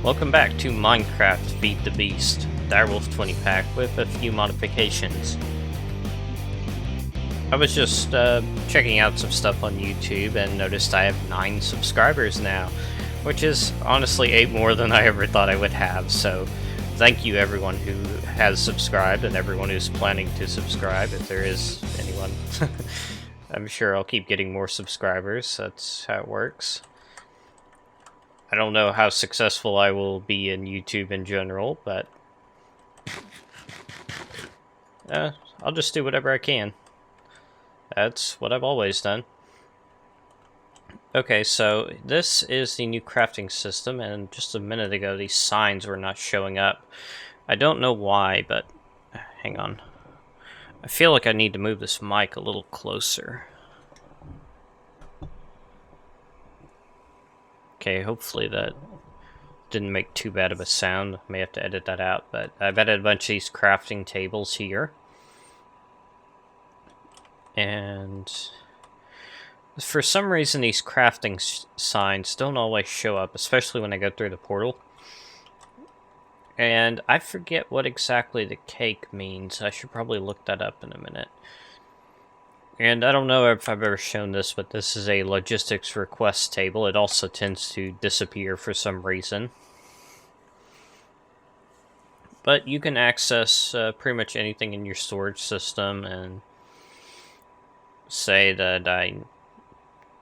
Welcome back to Minecraft Feed the Beast, Direwolf 20 pack with a few modifications. I was just checking out some stuff on YouTube and noticed I have 9 subscribers now, which is honestly 8 more than I ever thought I would have, so thank you everyone who has subscribed and everyone who's planning to subscribe, if there is anyone. I'm sure I'll keep getting more subscribers, that's how it works. I don't know how successful I will be in YouTube in general, but I'll just do whatever I can. That's what I've always done. Okay, so this is the new crafting system, and just a minute ago these signs were not showing up. I don't know why, but hang on. I feel like I need to move this mic a little closer. Okay, hopefully that didn't make too bad of a sound. May have to edit that out, but I've added a bunch of these crafting tables here. And for some reason these crafting signs don't always show up, especially when I go through the portal. And I forget what exactly the cake means. I should probably look that up in a minute. And I don't know if I've ever shown this, but this is a logistics request table. It also tends to disappear for some reason. But you can access pretty much anything in your storage system and say that I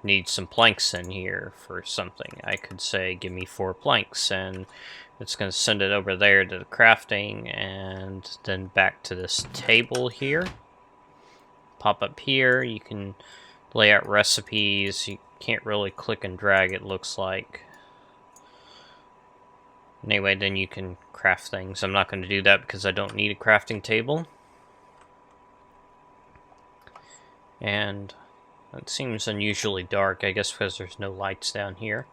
need some planks in here for something. I could say, give me 4 planks, and it's going to send it over there to the crafting, and then back to this table here. Pop up here, you can lay out recipes. You can't really click and drag, it looks like. Anyway, then you can craft things. I'm not going to do that because I don't need a crafting table. And it seems unusually dark, I guess because there's no lights down here.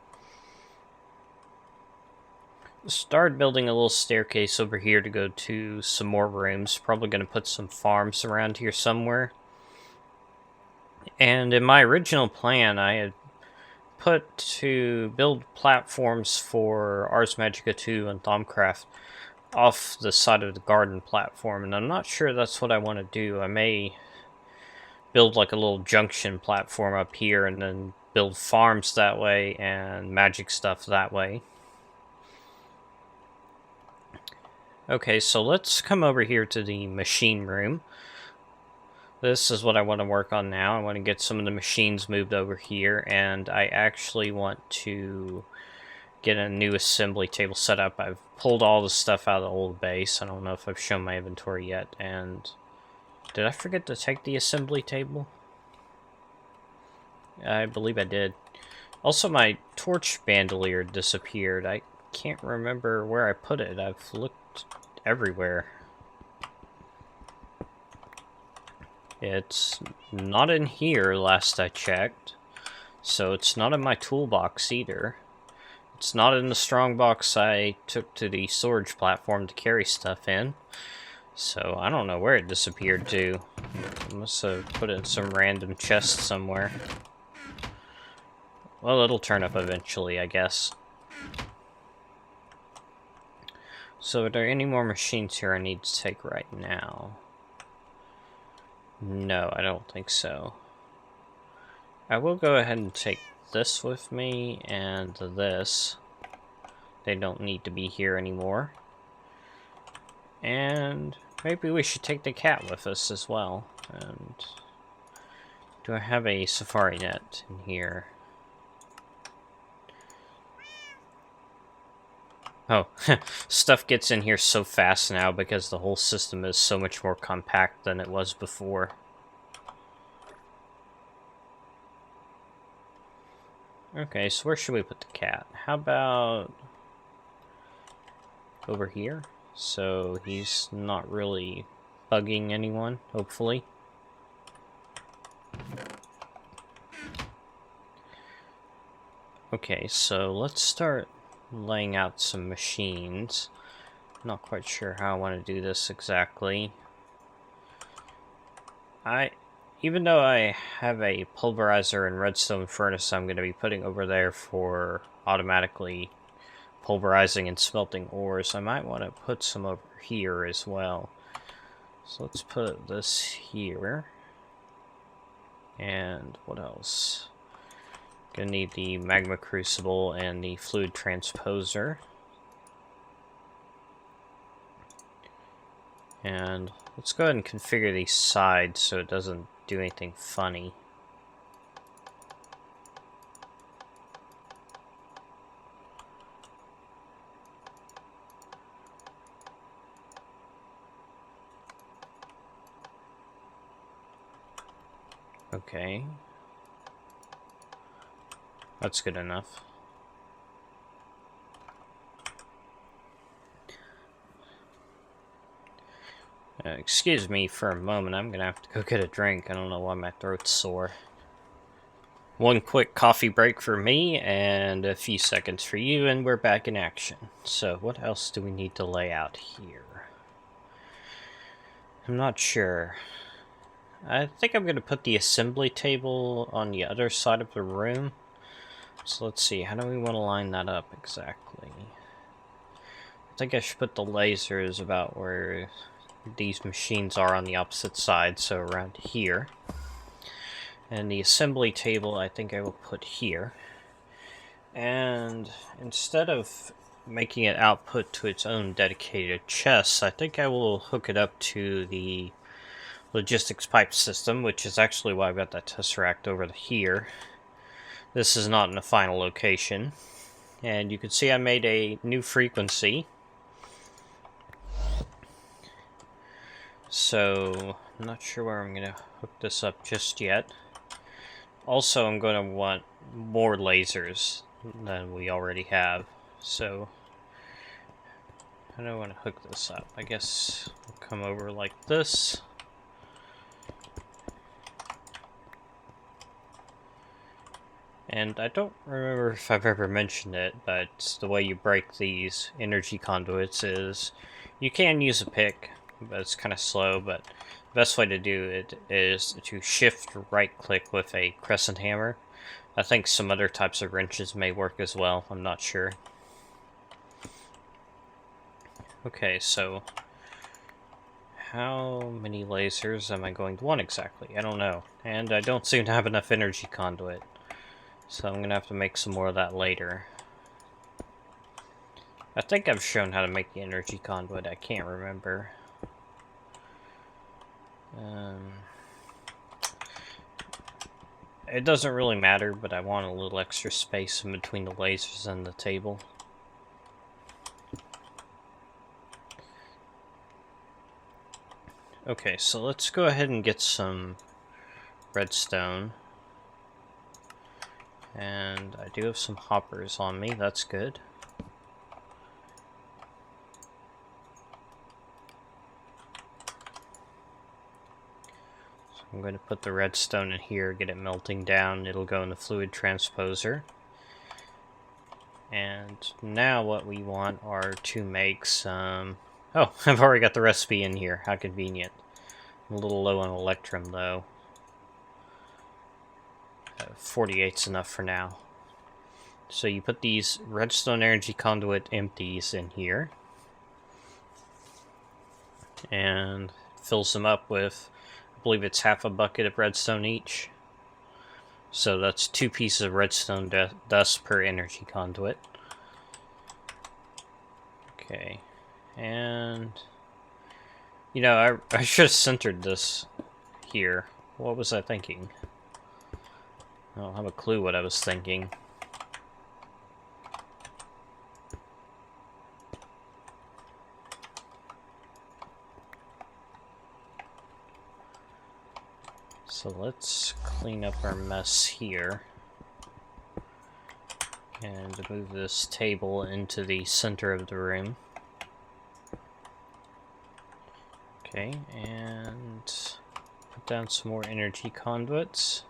Started building a little staircase over here to go to some more rooms. Probably going to put some farms around here somewhere. And in my original plan, I had put to build platforms for Ars Magica 2 and Thaumcraft off the side of the garden platform, and I'm not sure that's what I want to do. I may build like a little junction platform up here and then build farms that way and magic stuff that way. Okay, so let's come over here to the machine room. This is what I want to work on now. I want to get some of the machines moved over here, and I actually want to get a new assembly table set up. I've pulled all the stuff out of the old base. I don't know if I've shown my inventory yet, and did I forget to take the assembly table? I believe I did. Also, my torch bandolier disappeared. I can't remember where I put it. I've looked everywhere. It's not in here, last I checked. So it's not in my toolbox either. It's not in the strong box I took to the storage platform to carry stuff in. So I don't know where it disappeared to. I must have put it in some random chest somewhere. Well, it'll turn up eventually, I guess. So are there any more machines here I need to take right now? No, I don't think so. I will go ahead and take this with me and this. They don't need to be here anymore. And maybe we should take the cat with us as well. And do I have a safari net in here? Oh, stuff gets in here so fast now because the whole system is so much more compact than it was before. Okay, so where should we put the cat? How about over here? So he's not really bugging anyone, hopefully. Okay, so let's start laying out some machines. Not quite sure how I want to do this exactly. Even though I have a pulverizer and redstone furnace I'm going to be putting over there for automatically pulverizing and smelting ores, I might want to put some over here as well. So let's put this here. And what else? Gonna need the magma crucible and the fluid transposer. And let's go ahead and configure these sides so it doesn't do anything funny. Okay. That's good enough. Excuse me for a moment, I'm gonna have to go get a drink. I don't know why my throat's sore. One quick coffee break for me, and a few seconds for you, and we're back in action. So, what else do we need to lay out here? I'm not sure. I think I'm going to put the assembly table on the other side of the room. So let's see, how do we want to line that up exactly? I think I should put the lasers about where these machines are on the opposite side, so around here. And the assembly table I think I will put here. And instead of making it output to its own dedicated chest, I think I will hook it up to the logistics pipe system, which is actually why I've got that tesseract over here. This is not in the final location. And you can see I made a new frequency. So, I'm not sure where I'm going to hook this up just yet. Also, I'm going to want more lasers than we already have. So, how do I want to hook this up? I guess I'll come over like this. And I don't remember if I've ever mentioned it, but the way you break these energy conduits is you can use a pick, but it's kind of slow, but the best way to do it is to shift right-click with a crescent hammer. I think some other types of wrenches may work as well, I'm not sure. Okay, so how many lasers am I going to want exactly? I don't know, and I don't seem to have enough energy conduit. So I'm going to have to make some more of that later. I think I've shown how to make the energy conduit, I can't remember. It doesn't really matter, but I want a little extra space in between the lasers and the table. Okay, so let's go ahead and get some redstone. And I do have some hoppers on me, that's good. So I'm going to put the redstone in here, get it melting down, it'll go in the fluid transposer. And now what we want are to make some... Oh, I've already got the recipe in here, how convenient. I'm a little low on electrum though. 48's enough for now. So you put these redstone energy conduit empties in here. And fills them up with, I believe it's half a bucket of redstone each. So that's 2 pieces of redstone dust per energy conduit. Okay. And... you know, I should have centered this here. What was I thinking? I don't have a clue what I was thinking. So let's clean up our mess here. And move this table into the center of the room. Okay, and put down some more energy conduits.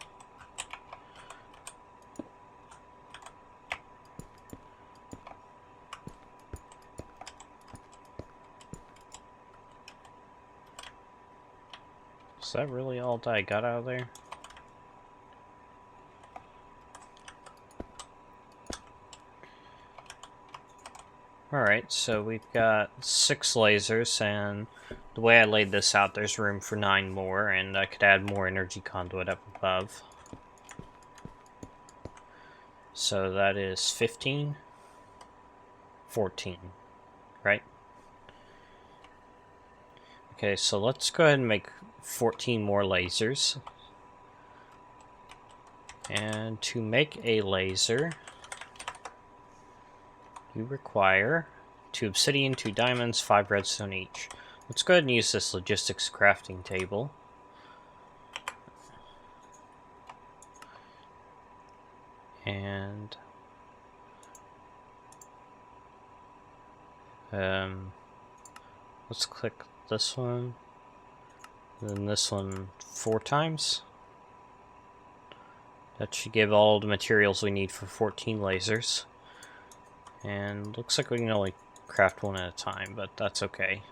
Is that really all that I got out of there? Alright, so we've got 6 lasers, and the way I laid this out, there's room for 9 more, and I could add more energy conduit up above. So that is 15, 14, right? Okay, so let's go ahead and make 14 more lasers. And to make a laser, you require 2 obsidian, 2 diamonds, 5 redstone each. Let's go ahead and use this logistics crafting table. And let's click this one, then this one 4 times. That should give all the materials we need for 14 lasers. And looks like we can only craft one at a time, but that's okay.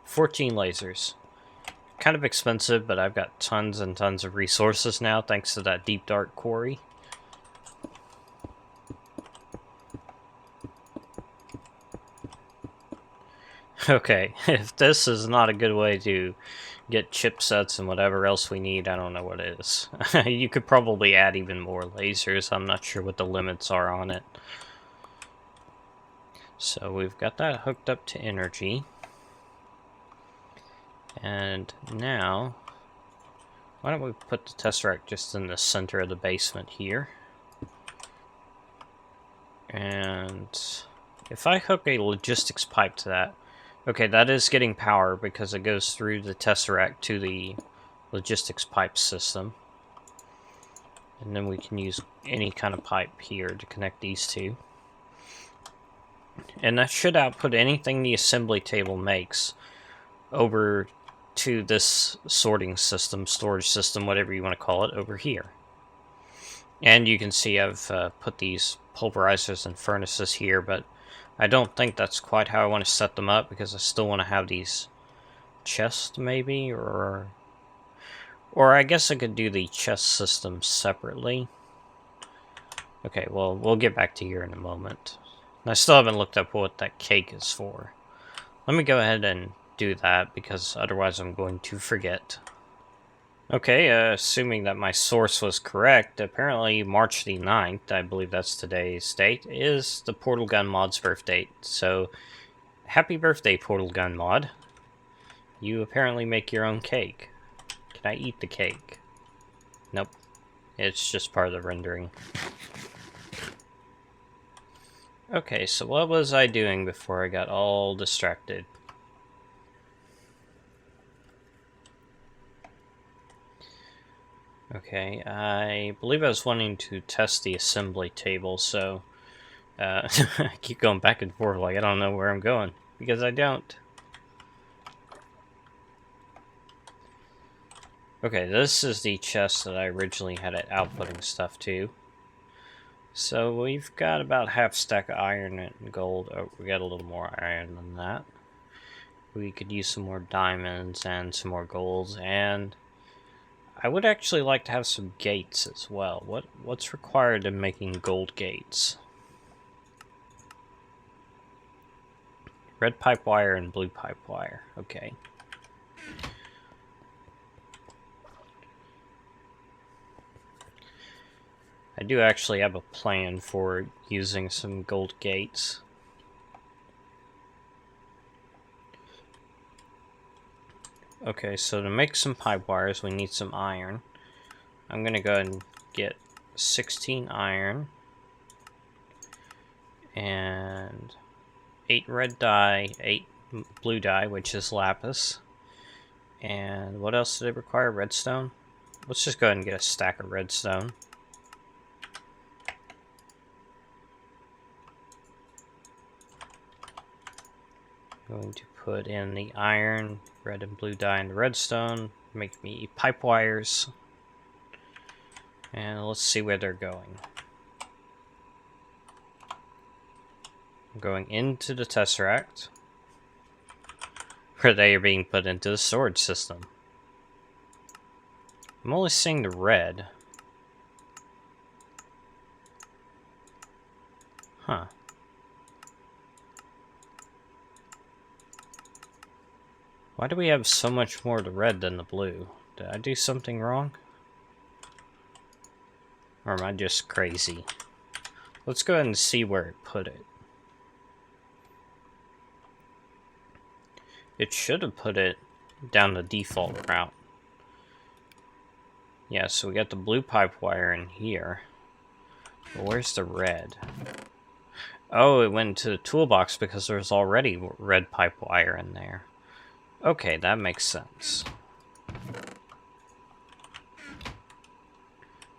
14 lasers. Kind of expensive, but I've got tons and tons of resources now thanks to that deep dark quarry. Okay, if this is not a good way to get chipsets and whatever else we need, I don't know what is. You could probably add even more lasers. I'm not sure what the limits are on it. So we've got that hooked up to energy. And now, why don't we put the tesseract just in the center of the basement here. And if I hook a logistics pipe to that, okay, that is getting power because it goes through the tesseract to the logistics pipe system. And then we can use any kind of pipe here to connect these two. And that should output anything the assembly table makes over to this sorting system, storage system, whatever you want to call it, over here. And you can see I've put these pulverizers and furnaces here, but I don't think that's quite how I want to set them up because I still want to have these chests maybe, or I guess I could do the chest system separately. Okay, well, we'll get back to here in a moment. I still haven't looked up what that cake is for. Let me go ahead and do that because otherwise I'm going to forget. Okay, assuming that my source was correct, apparently March the 9th, I believe that's today's date, is the Portal Gun mod's birth date. So, happy birthday, Portal Gun mod. You apparently make your own cake. Can I eat the cake? Nope. It's just part of the rendering. Okay, so what was I doing before I got all distracted? Okay, I believe I was wanting to test the assembly table, so I keep going back and forth like I don't know where I'm going, because I don't. Okay, this is the chest that I originally had it outputting stuff to. So we've got about half stack of iron and gold. Oh, we got a little more iron than that. We could use some more diamonds and some more golds, and I would actually like to have some gates as well. What's required in making gold gates? Red pipe wire and blue pipe wire. Okay. I do actually have a plan for using some gold gates. Okay, so to make some pipe wires, we need some iron. I'm going to go ahead and get 16 iron and 8 red dye, 8 blue dye, which is lapis. And what else did it require? Redstone? Let's just go ahead and get a stack of redstone. Going to put in the iron, red and blue dye, and the redstone. Make me pipe wires. And let's see where they're going. I'm going into the tesseract, where they are being put into the storage system. I'm only seeing the red. Huh. Why do we have so much more of the red than the blue? Did I do something wrong? Or am I just crazy? Let's go ahead and see where it put it. It should have put it down the default route. Yeah, so we got the blue pipe wire in here. But where's the red? Oh, it went to the toolbox because there's already red pipe wire in there. Okay, that makes sense.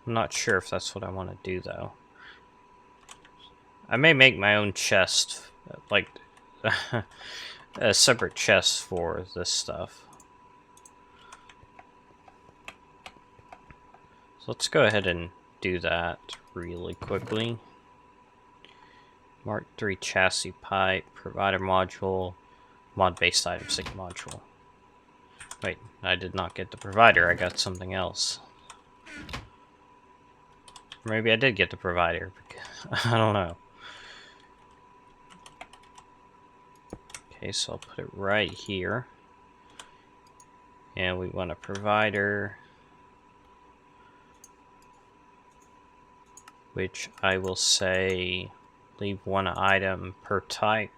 I'm not sure if that's what I want to do, though. I may make my own chest, like, a separate chest for this stuff. So let's go ahead and do that really quickly. Mark 3 chassis pipe, provider module, mod-based item sync module. Wait, I did not get the provider, I got something else. Maybe I did get the provider. I don't know. Okay, so I'll put it right here. And we want a provider, which I will say leave one item per type.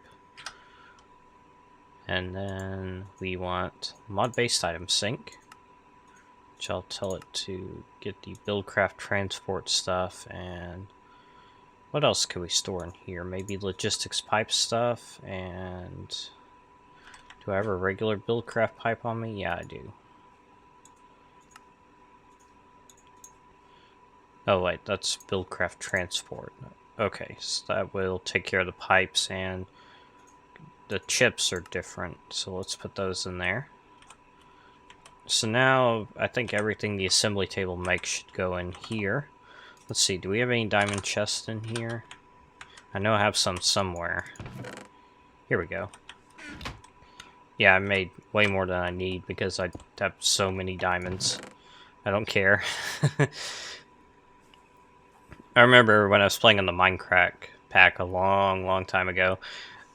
And then we want mod-based item sync, which I'll tell it to get the buildcraft transport stuff. And what else can we store in here? Maybe logistics pipe stuff. And do I have a regular buildcraft pipe on me? Yeah, I do. Oh wait, that's buildcraft transport. Okay, so that will take care of the pipes, and the chips are different, so let's put those in there. So now I think everything the assembly table makes should go in here. Let's see, do we have any diamond chests in here? I know I have some somewhere. Here we go. Yeah, I made way more than I need because I have so many diamonds. I don't care. I remember when I was playing on the Minecraft pack a long time ago,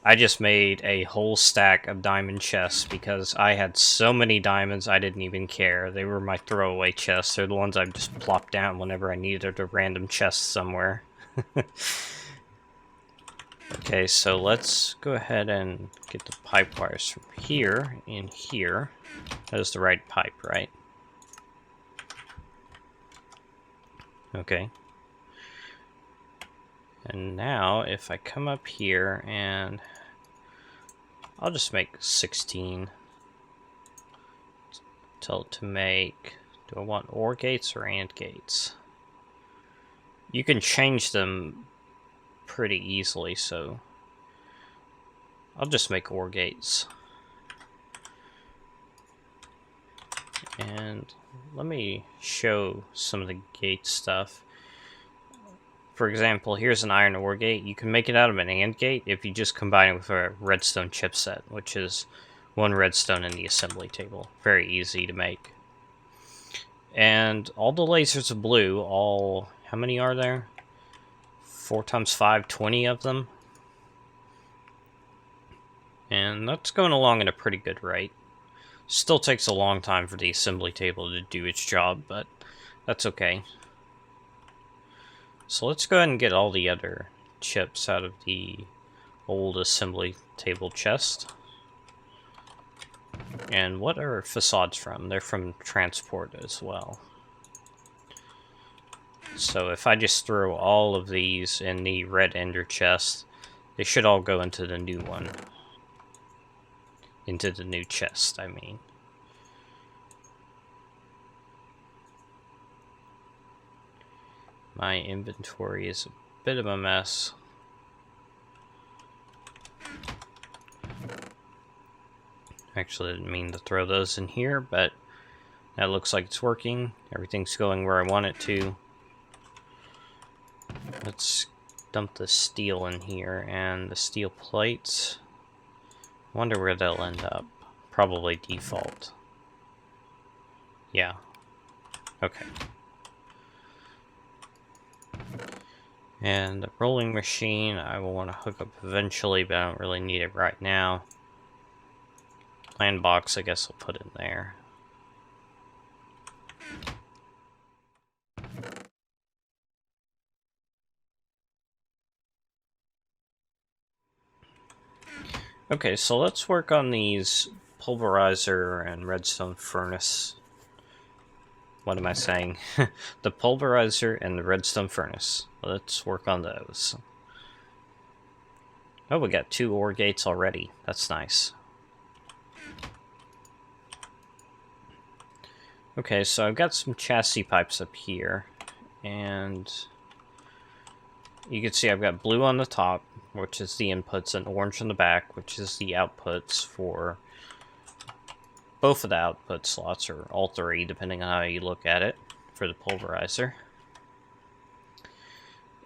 I just made a whole stack of diamond chests because I had so many diamonds I didn't even care. They were my throwaway chests. They're the ones I just plopped down whenever I needed a random chest somewhere. Okay, so let's go ahead and get the pipe wires from here in here. That is the right pipe, right? Okay. And now, if I come up here and I'll just make 16. Tell it to make, do I want OR gates or AND gates? You can change them pretty easily, so I'll just make OR gates. And let me show some of the gate stuff. For example, here's an iron ore gate. You can make it out of an AND gate if you just combine it with a redstone chipset, which is one redstone in the assembly table. Very easy to make. And all the lasers are blue. All, how many are there? 4 times 5, 20 of them. And that's going along at a pretty good rate. Still takes a long time for the assembly table to do its job, but that's okay. So let's go ahead and get all the other chips out of the old assembly table chest. And what are facades from? They're from transport as well. So if I just throw all of these in the red ender chest, they should all go into the new one. Into the new chest, I mean. My inventory is a bit of a mess. Actually, I didn't mean to throw those in here, but that looks like it's working. Everything's going where I want it to. Let's dump the steel in here, and the steel plates. I wonder where they'll end up. Probably default. Yeah. Okay. And the rolling machine I will want to hook up eventually, but I don't really need it right now. Land box, I guess I'll put in there. Okay, so let's work on these pulverizer and redstone furnace. What am I saying? The pulverizer and the redstone furnace. Let's work on those. Oh, we got 2 ore gates already. That's nice. Okay, so I've got some chassis pipes up here, and you can see I've got blue on the top, which is the inputs, and orange on the back, which is the outputs for both of the output slots, or all 3, depending on how you look at it, for the pulverizer.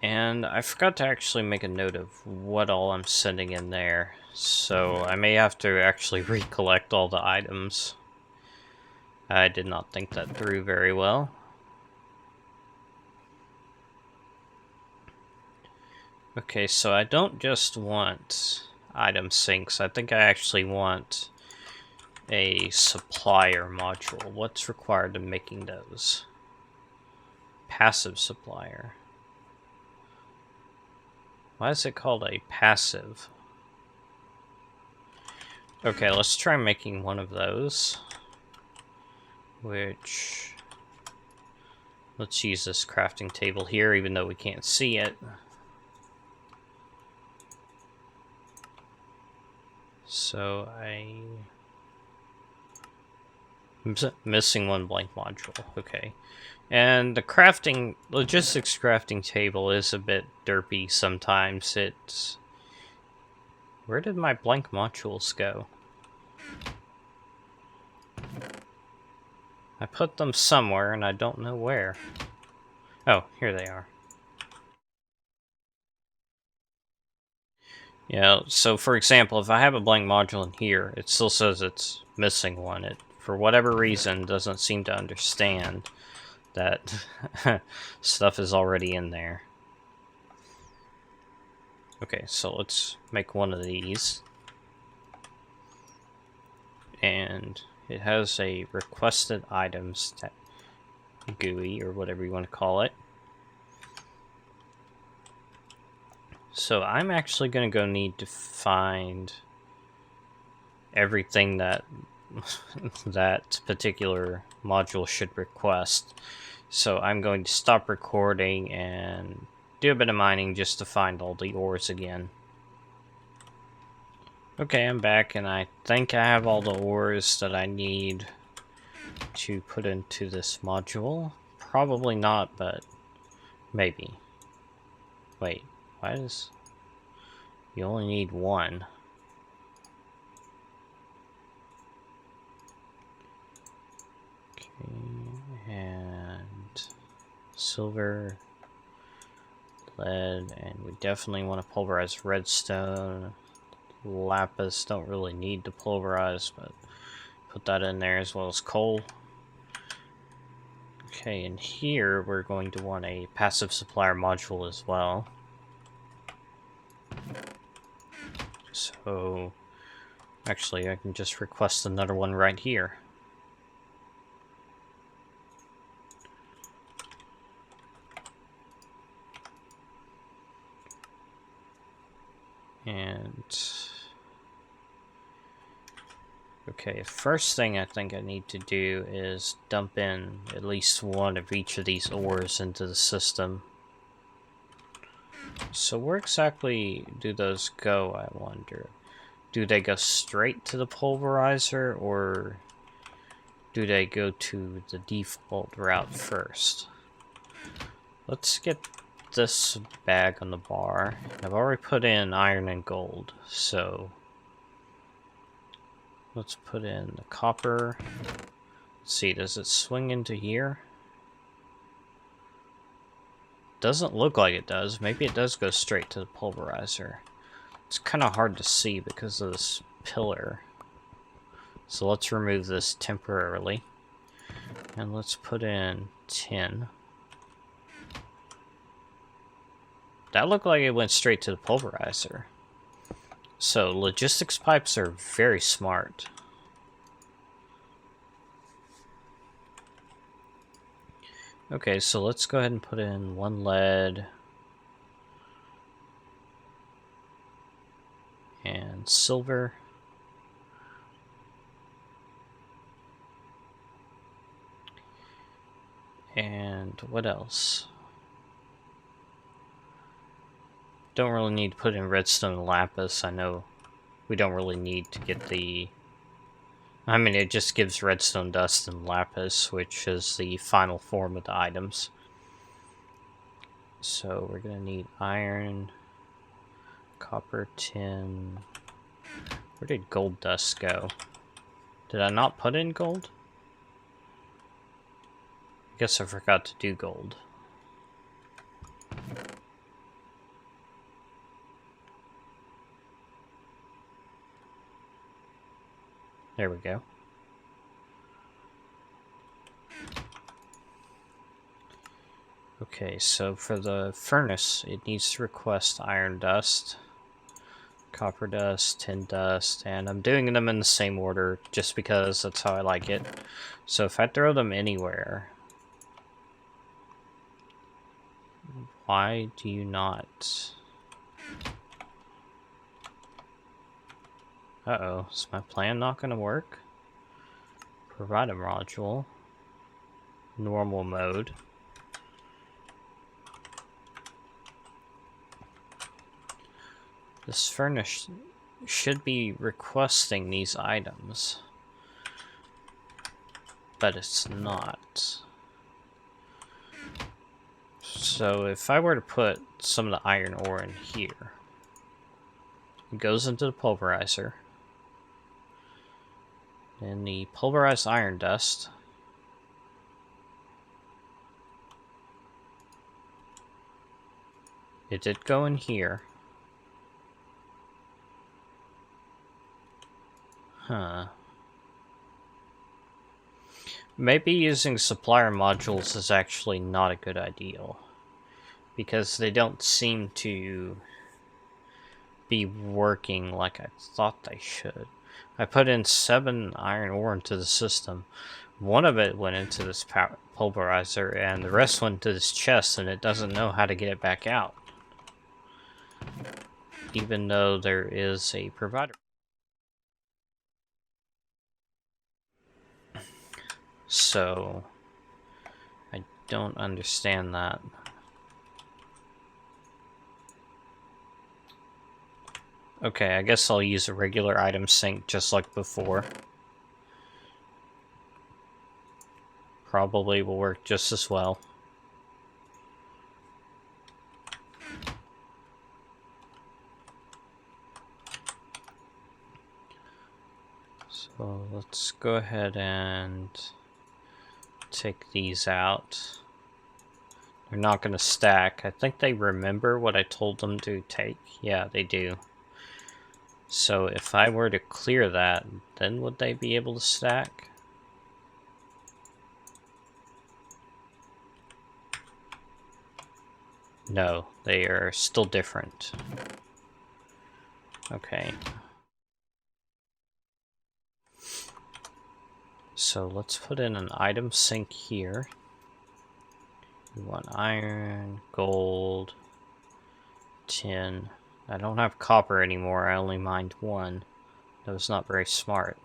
And I forgot to actually make a note of what all I'm sending in there, so I may have to actually recollect all the items. I did not think that through very well. Okay, so I don't just want item sinks. I think I actually want a supplier module. What's required in making those? Passive supplier. Why is it called a passive? Okay, let's try making one of those. Which... let's use this crafting table here, even though we can't see it. So I'm missing one blank module. Okay. And the logistics crafting table is a bit derpy sometimes. Where did my blank modules go? I put them somewhere and I don't know where. Oh, here they are. Yeah, so for example, if I have a blank module in here, it still says it's missing one. It, for whatever reason, doesn't seem to understand that stuff is already in there. Okay, so let's make one of these. And it has a requested items GUI, or whatever you want to call it. So I'm actually going to go need to find everything that that particular module should request. So I'm going to stop recording and do a bit of mining just to find all the ores again. Okay, I'm back, and I think I have all the ores that I need to put into this module. Probably not, but maybe. Wait. Why does... you only need one. Okay, and silver, lead, and we definitely want to pulverize redstone. Lapis don't really need to pulverize, but put that in there, as well as coal. Okay, and here we're going to want a passive supplier module as well. So, actually, I can just request another one right here. And... okay, first thing I think I need to do is dump in at least one of each of these ores into the system. So where exactly do those go, I wonder? Do they go straight to the pulverizer, or do they go to the default route first? Let's get this bag on the bar. I've already put in iron and gold, so let's put in the copper. Let's see, does it swing into here? Doesn't look like it does. Maybe it does go straight to the pulverizer. It's kind of hard to see because of this pillar. So let's remove this temporarily. And let's put in tin. That looked like it went straight to the pulverizer. So logistics pipes are very smart. Okay, so let's go ahead and put in 1 lead and silver. And what else? Don't really need to put in redstone and lapis. I know we don't really need to get the... I mean, it just gives redstone dust and lapis, which is the final form of the items. So we're going to need iron, copper, tin... Where did gold dust go? Did I not put in gold? I guess I forgot to do gold. There we go. Okay, so for the furnace, it needs to request iron dust, copper dust, tin dust, and I'm doing them in the same order just because that's how I like it. So if I throw them anywhere, why do you not? Uh-oh, is my plan not going to work? Provide a module. Normal mode. This furnace should be requesting these items, but it's not. So if I were to put some of the iron ore in here, it goes into the pulverizer, and the pulverized iron dust it did go in here. Huh. Maybe using supplier modules is actually not a good idea, because they don't seem to be working like I thought they should. I put in 7 iron ore into the system. One of it went into this pulverizer, and the rest went to this chest, and it doesn't know how to get it back out. Even though there is a provider. So, I don't understand that. Okay, I guess I'll use a regular item sink just like before. Probably will work just as well. So let's go ahead and take these out. They're not going to stack. I think they remember what I told them to take. Yeah, they do. So if I were to clear that, then would they be able to stack? No, they are still different. Okay. So let's put in an item sink here. We want iron, gold, tin. I don't have copper anymore, I only mined 1. That was not very smart.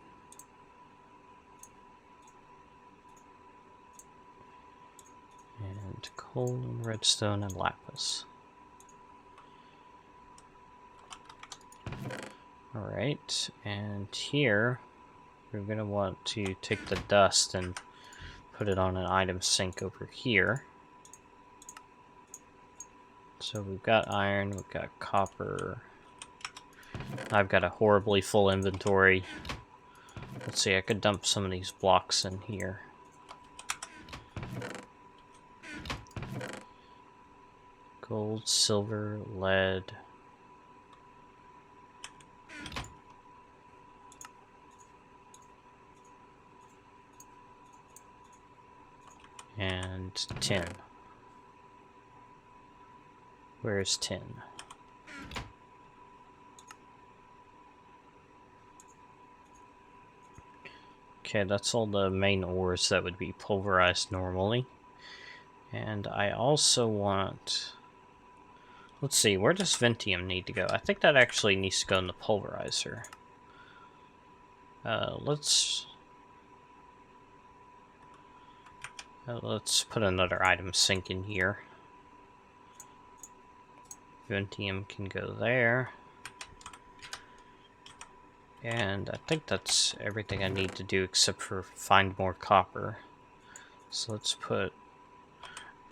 And coal and redstone and lapis. Alright, and here we're going to want to take the dust and put it on an item sink over here. So we've got iron, we've got copper. I've got a horribly full inventory. Let's see, I could dump some of these blocks in here. Gold, silver, lead. And tin. Where's tin? Okay, that's all the main ores that would be pulverized normally. And I also want... Let's see, where does Ventium need to go? I think that actually needs to go in the pulverizer. Let's put another item sink in here. Ventium can go there. And I think that's everything I need to do except for find more copper. So let's put...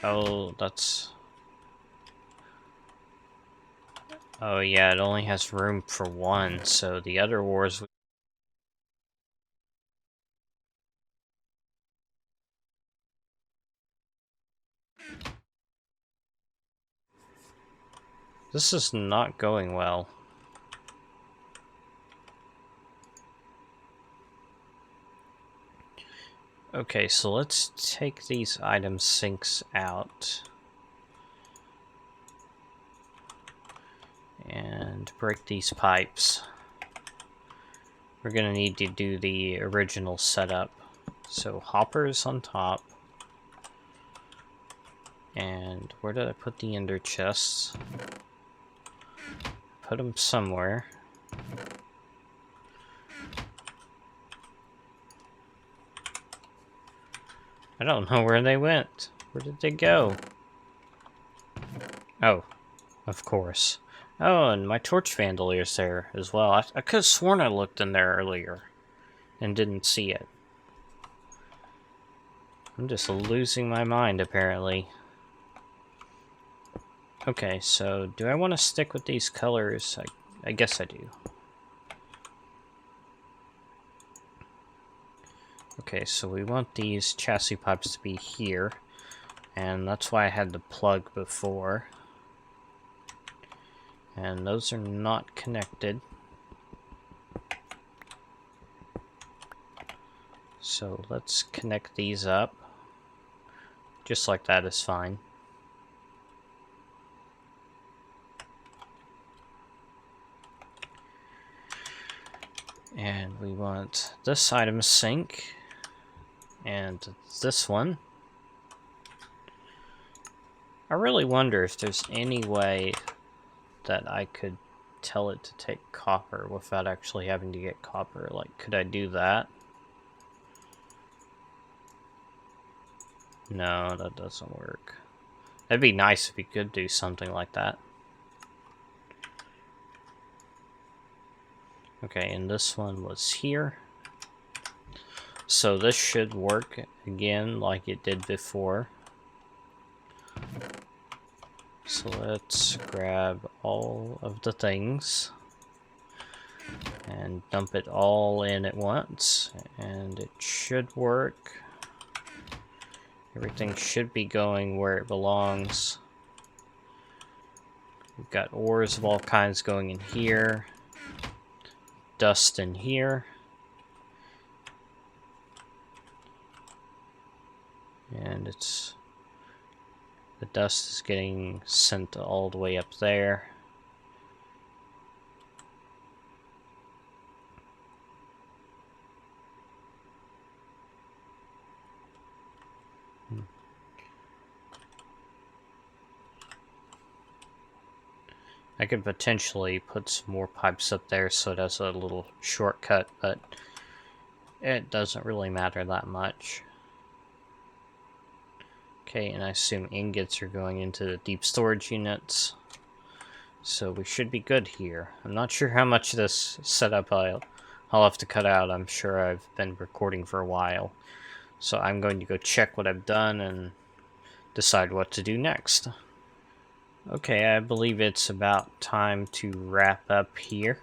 Oh, that's... Oh yeah, it only has room for one, so the other ores... This is not going well. Okay, so let's take these item sinks out. And break these pipes. We're gonna need to do the original setup. So hoppers on top. And where did I put the ender chests? Put them somewhere. I don't know where they went. Where did they go? Oh, of course. Oh, and my torch vandalier's there as well. I could have sworn I looked in there earlier and didn't see it. I'm just losing my mind, apparently. Okay, so do I want to stick with these colors? I guess I do. Okay, so we want these chassis pipes to be here, and that's why I had the plug before. And those are not connected. So let's connect these up. Just like that is fine. And we want this item sink. And this one. I really wonder if there's any way that I could tell it to take copper without actually having to get copper. Like, could I do that? No, that doesn't work. That'd be nice if we could do something like that. Okay, and this one was here. So this should work again like it did before. So let's grab all of the things and dump it all in at once, and it should work. Everything should be going where it belongs. We've got ores of all kinds going in here, dust in here, and the dust is getting sent all the way up there. I could potentially put some more pipes up there so it has a little shortcut, but it doesn't really matter that much. Okay, and I assume ingots are going into the deep storage units. So we should be good here. I'm not sure how much of this setup I'll have to cut out. I'm sure I've been recording for a while. So I'm going to go check what I've done and decide what to do next. Okay, I believe it's about time to wrap up here.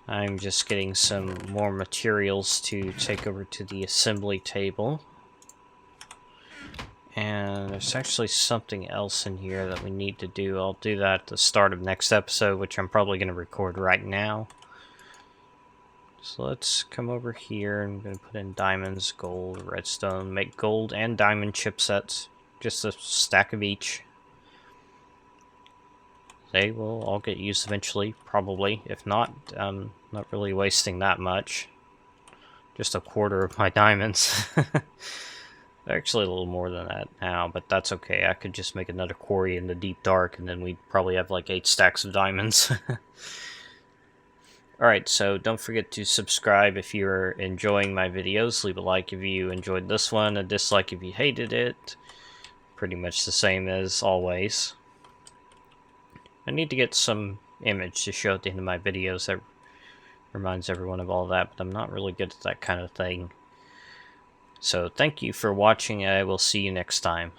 I'm just getting some more materials to take over to the assembly table. And there's actually something else in here that we need to do. I'll do that at the start of next episode, which I'm probably going to record right now. So let's come over here. I'm going to put in diamonds, gold, redstone, make gold and diamond chipsets. Just a stack of each. They will all get used eventually, probably. If not, I'm not really wasting that much. Just a quarter of my diamonds. Actually, a little more than that now, but that's okay. I could just make another quarry in the deep dark, and then we'd probably have like 8 stacks of diamonds. Alright, so don't forget to subscribe if you're enjoying my videos. Leave a like if you enjoyed this one, a dislike if you hated it. Pretty much the same as always. I need to get some image to show at the end of my videos that reminds everyone of all that, but I'm not really good at that kind of thing. So thank you for watching, and I will see you next time.